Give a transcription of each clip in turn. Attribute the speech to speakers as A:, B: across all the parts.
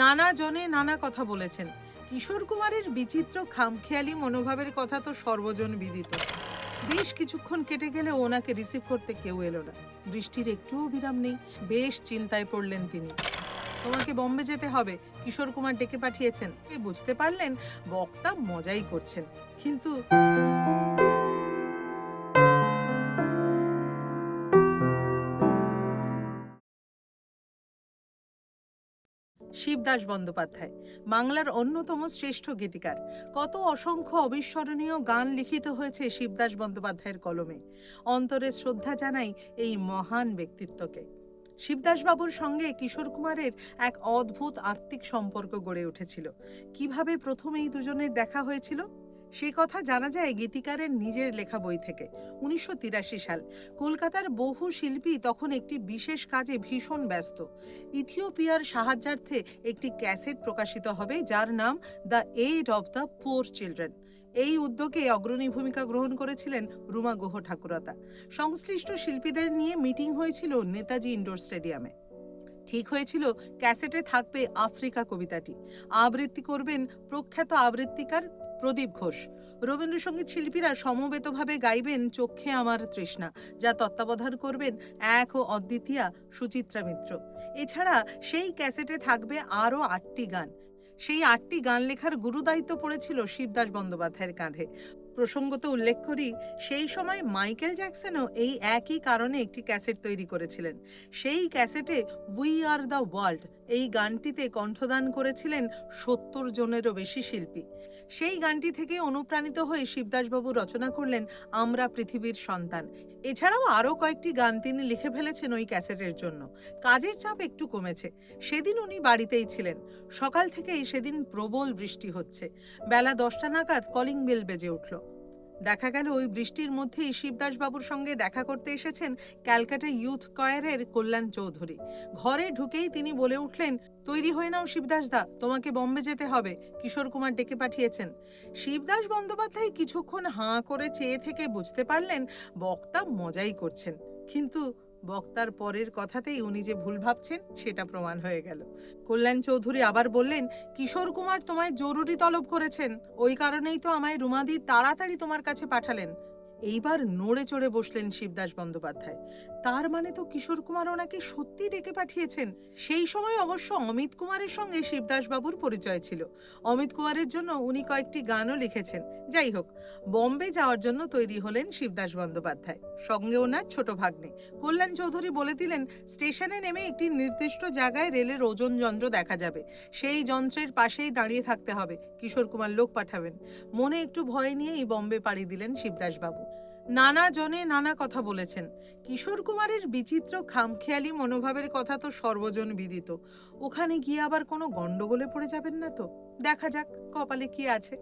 A: নানা জনে নানা কথা বলেছেন। কিশোর কুমারের বিচিত্র খামখেয়ালি মনোভাবের কথা তো সর্বজন বিদিত। বেশ কিছুক্ষণ কেটে গেলে ওনাকে রিসিভ করতে কেউ এলো না। বৃষ্টির একটুও বিরাম নেই। বেশ চিন্তায় পড়লেন তিনি। তোমাকে বম্বে যেতে হবে, কিশোর কুমার ডেকে পাঠিয়েছেন। বুঝতে পারলেন বক্তা মজাই করছেন, কিন্তু শিবদাস বন্দ্যোপাধ্যায় বাংলার অন্যতম শ্রেষ্ঠ গীতিকার। কত অসংখ্য অবিস্মরণীয় গান লিখিত হয়েছে শিবদাস বন্দ্যোপাধ্যায়ের কলমে। অন্তরে শ্রদ্ধা জানাই এই মহান ব্যক্তিত্বকে। শিবদাস বাবুর সঙ্গে কিশোর কুমারের এক অদ্ভুত আত্মিক সম্পর্ক গড়ে উঠেছিল। কিভাবে প্রথম এই দুজনের দেখা হয়েছিল সে কথা জানা যায় গীতিকারের নিজের লেখা বই থেকে। ১৯৮৩ সাল। কলকাতার বহু শিল্পী তখন একটি বিশেষ কাজে ভীষণ ব্যস্ত। ইথিওপিয়ার সাহায্যার্থে একটি ক্যাসেট প্রকাশিত হবে যার নাম the aid of the poor children. এই উদ্যোগে অগ্রণী ভূমিকা গ্রহণ করেছিলেন রুমা গুহ ঠাকুরতা। সংশ্লিষ্ট শিল্পীদের নিয়ে মিটিং হয়েছিল নেতাজি ইন্ডোর স্টেডিয়ামে। ঠিক হয়েছিল ক্যাসেটে থাকবে আফ্রিকা কবিতাটি। আবৃত্তি করবেন প্রখ্যাত আবৃত্তিকার প্রদীপ ঘোষ। রবীন্দ্রসঙ্গীত শিল্পীরা সমবেতভাবে গাইবেন চোখে আমার তৃষ্ণা, যা তত্ত্বাবধান করবেন এক ও অদ্বিতীয়া সুচিত্রা মিত্র। এছাড়া সেই ক্যাসেটে থাকবে আরও ৮টি গান। সেই ৮টি গান লেখার গুরুদায়িত্ব পড়েছিল শিবদাস বন্দ্যোপাধ্যায়ের কাঁধে। প্রসঙ্গত উল্লেখ করি, সেই সময় মাইকেল জ্যাকসনও এই একই কারণে একটি ক্যাসেট তৈরি করেছিলেন। সেই ক্যাসেটে উই আর দ্য ওয়ার্ল্ড এই গানটিতে কণ্ঠদান করেছিলেন ৭০ জনেরও বেশি শিল্পী। সেই গানটি থেকে অনুপ্রাণিত হয়ে শিবদাসবাবু রচনা করলেন আমরা পৃথিবীর সন্তান। এছাড়াও আরও কয়েকটি গান তিনি লিখে ফেলেছেন ওই ক্যাসেটের জন্য। কাজের চাপ একটু কমেছে। সেদিন উনি বাড়িতেই ছিলেন। সকাল থেকেই সেদিন প্রবল বৃষ্টি হচ্ছে। বেলা ১০টা নাগাদ কলিং বেল বেজে উঠল। দেখা গেল ওই বৃষ্টির মধ্যেই শিবদাস বাবুর সঙ্গে দেখা করতে এসেছেন ক্যালকাটা ইউথ কয়ারের কল্যাণ চৌধুরী। ঘরে ঢুকেই তিনি বলে উঠলেন, তৈরি হয়ে নাও শিবদাস দা, তোমাকে বম্বে যেতে হবে, কিশোর কুমার ডেকে পাঠিয়েছেন। শিবদাস বন্দ্যোপাধ্যায় কিছুক্ষণ হাঁ করে চেয়ে থেকে বুঝতে পারলেন বক্তা মজাই করছেন, কিন্তু বক্তার পরের কথাতেই উনি যে ভুল ভাবছেন সেটা প্রমাণ হয়ে গেল। কল্যাণ চৌধুরী আবার বললেন, কিশোর কুমার তোমায় জরুরি তলব করেছেন, ওই কারণেই তো আমায় রুমাদি তাড়াতাড়ি তোমার কাছে পাঠালেন। এইবার নড়ে চড়ে বসলেন শিবদাস বন্দ্যোপাধ্যায়। তার মানে তো কিশোর কুমার ওনাকে সত্যি ডেকে পাঠিয়েছেন। সেই সময় অবশ্য অমিত কুমারের সঙ্গে শিবদাস বাবুর পরিচয় ছিল। অমিত কুমারের জন্য উনি কয়েকটি গানও লিখেছেন। যাই হোক, বম্বে যাওয়ার জন্য তৈরি হলেন শিবদাস বন্দ্যোপাধ্যায়, সঙ্গে ওনার ছোট ভাগ্নে। কল্যাণ চৌধুরী বলে দিলেন, স্টেশনে নেমে একটি নির্দিষ্ট জায়গায় রেলের ওজন যন্ত্র দেখা যাবে, সেই যন্ত্রের পাশেই দাঁড়িয়ে থাকতে হবে, কিশোর কুমার লোক পাঠাবেন। মনে একটু ভয় নিয়েই বম্বে পাড়ি দিলেন শিবদাস বাবু। নানা জনে নানা কথা বলেছেন। কিশোর কুমারের বিচিত্র খামখেয়ালি মনোভাবের কথা তো সর্বজন বিদিত। ওখানে গিয়ে আবার কোনো গন্ডগোলে পড়ে যাবেন না তো? দেখা যাক কপালে কি আছে।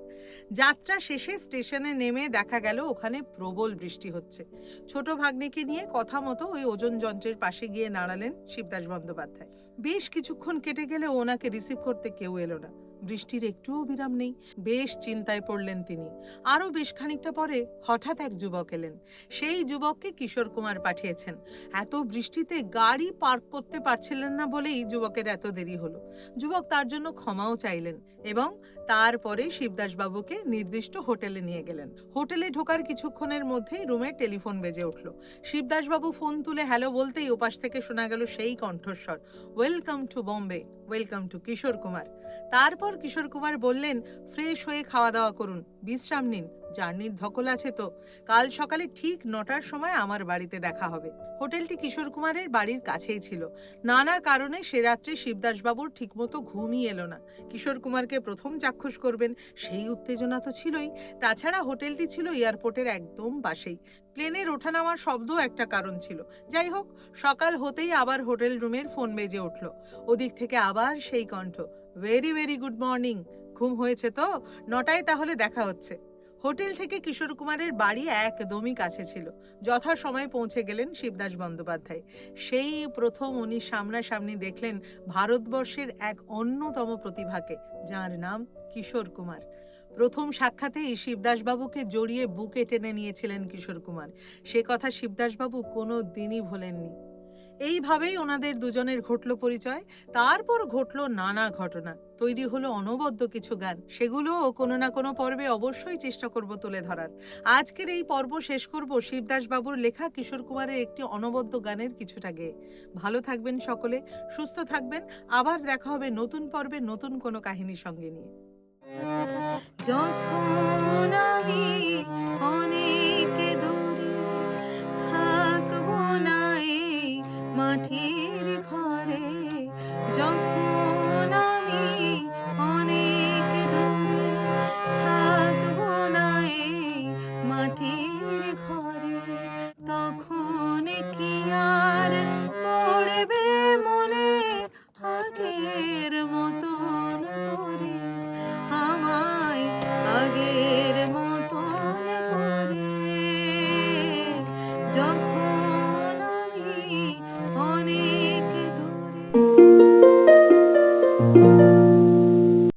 A: যাত্রা শেষে স্টেশনে নেমে দেখা গেল ওখানে প্রবল বৃষ্টি হচ্ছে। ছোট ভাগ্নেকে নিয়ে কথা মতো ওই ওজন যন্ত্রের পাশে গিয়ে দাঁড়ালেন শিবদাস বন্দ্যোপাধ্যায়। বেশ কিছুক্ষণ কেটে গেলে ওনাকে রিসিভ করতে কেউ এলো না। বৃষ্টির একটুও বিরাম নেই। বেশ চিন্তায় পড়লেন তিনি। আরো বেশ খানিকটা পরে হঠাৎ এক যুবক এলেন। সেই যুবককে কিশোর কুমার পাঠিয়েছেন। এত বৃষ্টিতে গাড়ি পার্ক করতে পারছিলেন না বলেই যুবকের এত দেরি হলো। যুবক তার জন্য ক্ষমাও চাইলেন এবং তারপরে শিবদাস বাবুকে নির্দিষ্ট হোটেলে নিয়ে গেলেন। হোটেলে ঢোকার কিছুক্ষণের মধ্যেই রুমে টেলিফোন বেজে উঠল। শিবদাস বাবু ফোন তুলে হ্যালো বলতেই ওপাশ থেকে শোনা গেল সেই কণ্ঠস্বর, welcome to Bombay, welcome to Kishore Kumar. তারপর কিশোর কুমার বললেন, ফ্রেশ হয়ে খাওয়া দাওয়া করুন, বিশ্রাম নিন, জার্নির ধকল আছে তো। কাল সকালে ঠিক ৯টার সময় আমার বাড়িতে দেখা হবে। হোটেলটি কিশোর কুমারের বাড়ির কাছেই ছিল। নানা কারণে সে রাত্রে শিবদাস বাবুর ঠিকমতো ঘুমই এলো না। কিশোর কুমারকে প্রথম চাক্ষুষ করবেন সেই উত্তেজনা তো ছিলই। তাছাড়া হোটেলটি ছিল এয়ারপোর্টের একদম পাশেই। প্লেনের ওঠানামার শব্দও একটা কারণ ছিল। যাই হোক, সকাল হতেই আবার হোটেল রুমের ফোন বেজে উঠল। ওদিক থেকে আবার সেই কণ্ঠ, ভেরি ভেরি গুড মর্নিং, ঘুম হয়েছে তো? ৯টায় তাহলে দেখা হচ্ছে। হোটেল থেকে কিশোর কুমারের বাড়ি একদমই কাছে ছিল। যথাসময়ে পৌঁছে গেলেন শিবদাস বন্দ্যোপাধ্যায়। সেই প্রথম উনি সামনাসামনি দেখলেন ভারতবর্ষের এক অন্যতম প্রতিভাকে, যার নাম কিশোর কুমার। প্রথম সাক্ষাতেই শিবদাসবাবুকে জড়িয়ে বুকে টেনে নিয়েছিলেন কিশোর কুমার। সে কথা শিবদাসবাবু কোনো দিনই ভোলেননি। এইভাবেই ওনাদের দুজনের ঘটলো পরিচয়। তারপর ঘটলো নানা ঘটনা। তৈরি হলো অনবদ্য কিছু গান। সেগুলোও কোনো না কোনো পর্বে অবশ্যই চেষ্টা করব তুলে ধরার। আজকের এই পর্ব শেষ করব শিবদাস বাবুর লেখা কিশোর কুমারের একটি অনবদ্য গানের কিছুটা গেয়ে। ভালো থাকবেন সকলে, সুস্থ থাকবেন। আবার দেখা হবে নতুন পর্বে নতুন কোনো কাহিনী সঙ্গে নিয়ে। যখন আমি অনেক দূরে থাকবো না এই মাটির ঘরে, যখন আমি অনেক দূরে থাকবো না এই মাটির ঘরে, তখন কি আর পড়বে মনে আগের মতন করে, আমায় আগের মতন করে, যখন আমি অনেক দূরে।